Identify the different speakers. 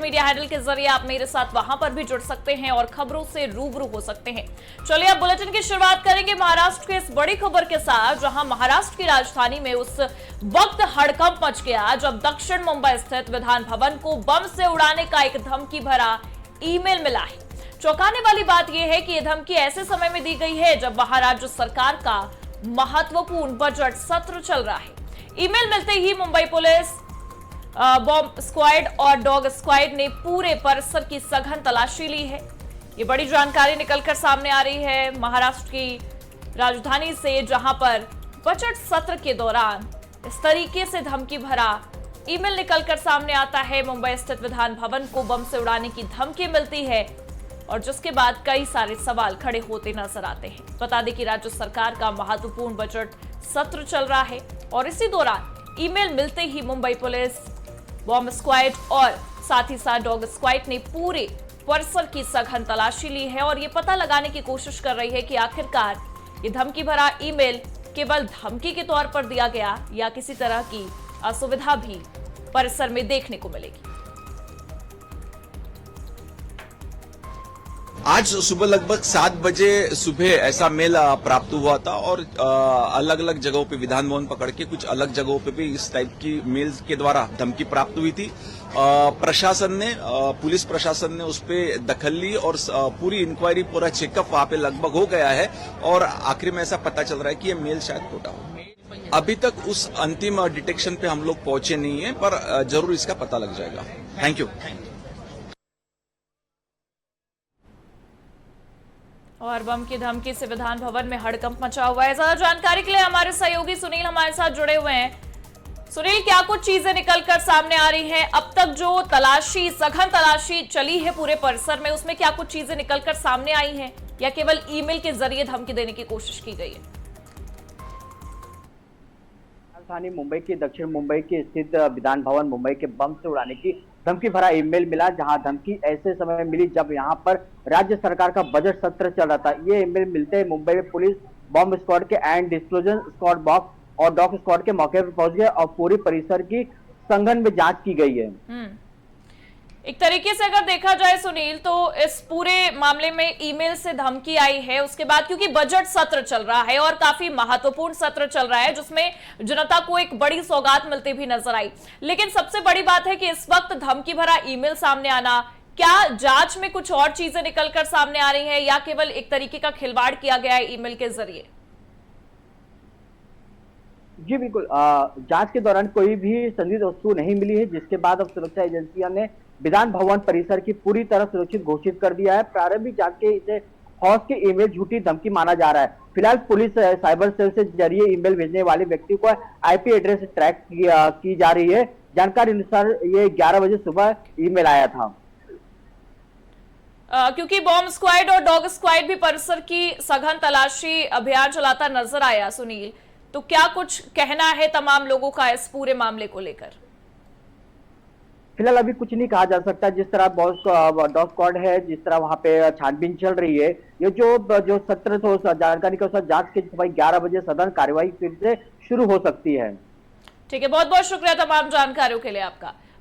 Speaker 1: Media handle के जरिए आप मेरे साथ वहां पर भी जुड़ सकते हैं और खबरों से रूबरू हो सकते हैं। चलिए अब बुलेटिन की शुरुआत करेंगे महाराष्ट्र के इस बड़ी खबर के साथ, जहां महाराष्ट्र की राजधानी में उस वक्त हड़कंप मच गया जब दक्षिण मुंबई स्थित विधान भवन को बम से उड़ाने का एक धमकी भरा ईमेल मिला है। चौंकाने वाली बात यह है कि यह धमकी ऐसे समय में दी गई है जब वहां राज्य सरकार का महत्वपूर्ण बजट सत्र चल रहा है। ईमेल मिलते ही मुंबई पुलिस, बॉम्ब स्क्वाड और डॉग स्क्वाड ने पूरे परिसर की सघन तलाशी ली है। ये बड़ी जानकारी निकलकर सामने आ रही है महाराष्ट्र की राजधानी से, जहां पर बजट सत्र के दौरान इस तरीके से धमकी भरा ईमेल निकलकर सामने आता है। मुंबई स्थित विधान भवन को बम से उड़ाने की धमकी मिलती है और जिसके बाद कई सारे सवाल खड़े होते नजर आते हैं। बता दें कि राज्य सरकार का महत्वपूर्ण बजट सत्र चल रहा है और इसी दौरान ईमेल मिलते ही मुंबई पुलिस, बॉम्ब स्क्वाड और साथ ही साथ डॉग स्क्वाड ने पूरे परिसर की सघन तलाशी ली है और ये पता लगाने की कोशिश कर रही है कि आखिरकार ये धमकी भरा ईमेल केवल धमकी के तौर पर दिया गया या किसी तरह की असुविधा भी परिसर में देखने को मिलेगी।
Speaker 2: आज सुबह लगभग 7 बजे सुबह ऐसा मेल प्राप्त हुआ था और अलग अलग जगहों पे विधान भवन पकड़ के कुछ अलग जगहों पे भी इस टाइप की मेल के द्वारा धमकी प्राप्त हुई थी। प्रशासन ने, पुलिस प्रशासन ने उस पर दखल ली और पूरी इंक्वायरी, पूरा चेकअप वहां पे लगभग हो गया है और आखिर में ऐसा पता चल रहा है कि ये मेल शायद खोटा हो। अभी तक उस अंतिम डिटेक्शन पे हम लोग पहुंचे नहीं है, पर जरूर इसका पता लग जाएगा। Thank you.
Speaker 1: और बम की धमकी से विधान भवन में हड़कंप मचा हुआ है। ज्यादा जानकारी के लिए हमारे सहयोगी सुनील हमारे साथ जुड़े हुए हैं। सुनील, क्या कुछ चीजें निकलकर सामने आ रही हैं? अब तक जो तलाशी, सघन तलाशी चली है पूरे परिसर में, उसमें क्या कुछ चीजें निकलकर सामने आई हैं या केवल ईमेल के जरिए धमकी देने की कोशिश की गई है?
Speaker 3: राजधानी मुंबई के दक्षिण मुंबई के स्थित विधान भवन मुंबई के बम से उड़ाने की धमकी भरा ईमेल मिला, जहां धमकी ऐसे समय में मिली जब यहां पर राज्य सरकार का बजट सत्र चल रहा था। ये ईमेल मिलते ही मुंबई में पुलिस, बॉम्ब स्क्वाड के एंड डिस्क्लोजर स्क्वाड बॉक्स और डॉग स्क्वाड के मौके पर पहुंच गए और पूरी परिसर की सघन में जांच की गई है।
Speaker 1: एक तरीके से अगर देखा जाए सुनील, तो इस पूरे मामले में ईमेल से धमकी आई है, उसके बाद क्योंकि बजट सत्र चल रहा है और काफी महत्वपूर्ण सत्र चल रहा है जिसमें जनता को एक बड़ी सौगात मिलती भी नजर आई, लेकिन सबसे बड़ी बात है कि इस वक्त धमकी भरा ईमेल सामने आना, क्या जांच में कुछ और चीजें निकलकर सामने आ रही है या केवल एक तरीके का खिलवाड़ किया गया है ईमेल के जरिए?
Speaker 3: जी बिल्कुल, जांच के दौरान कोई भी संदिग्ध वस्तु नहीं मिली है, जिसके बाद अब सुरक्षा एजेंसियों ने विधान भवन परिसर की पूरी तरह सुरक्षित घोषित कर दिया है। प्रारंभिक जांच के इसे हौस के ईमेल झूठी धमकी माना जा रहा है। फिलहाल पुलिस साइबर सेल से जरिए ईमेल भेजने वाले व्यक्ति को आईपी एड्रेस ट्रैक की जा रही है। जानकारी अनुसार ये 11 बजे सुबह ईमेल आया था।
Speaker 1: क्योंकि बॉम्ब स्क्वाड और डॉग स्क्वाड भी परिसर की सघन तलाशी अभियान चलाता नजर आया सुनील, तो क्या कुछ कहना है तमाम लोगों का इस पूरे मामले को लेकर?
Speaker 3: फिलहाल अभी कुछ नहीं कहा जा सकता। जिस तरह डॉग स्क्वाड है, जिस तरह वहां पे छानबीन चल रही है, ये जो सत्र तो जानकारी के अनुसार जांच के सुबह 11 बजे सदन कार्यवाही फिर से शुरू हो सकती है।
Speaker 1: ठीक है, बहुत बहुत शुक्रिया तमाम जानकारियों के लिए आपका।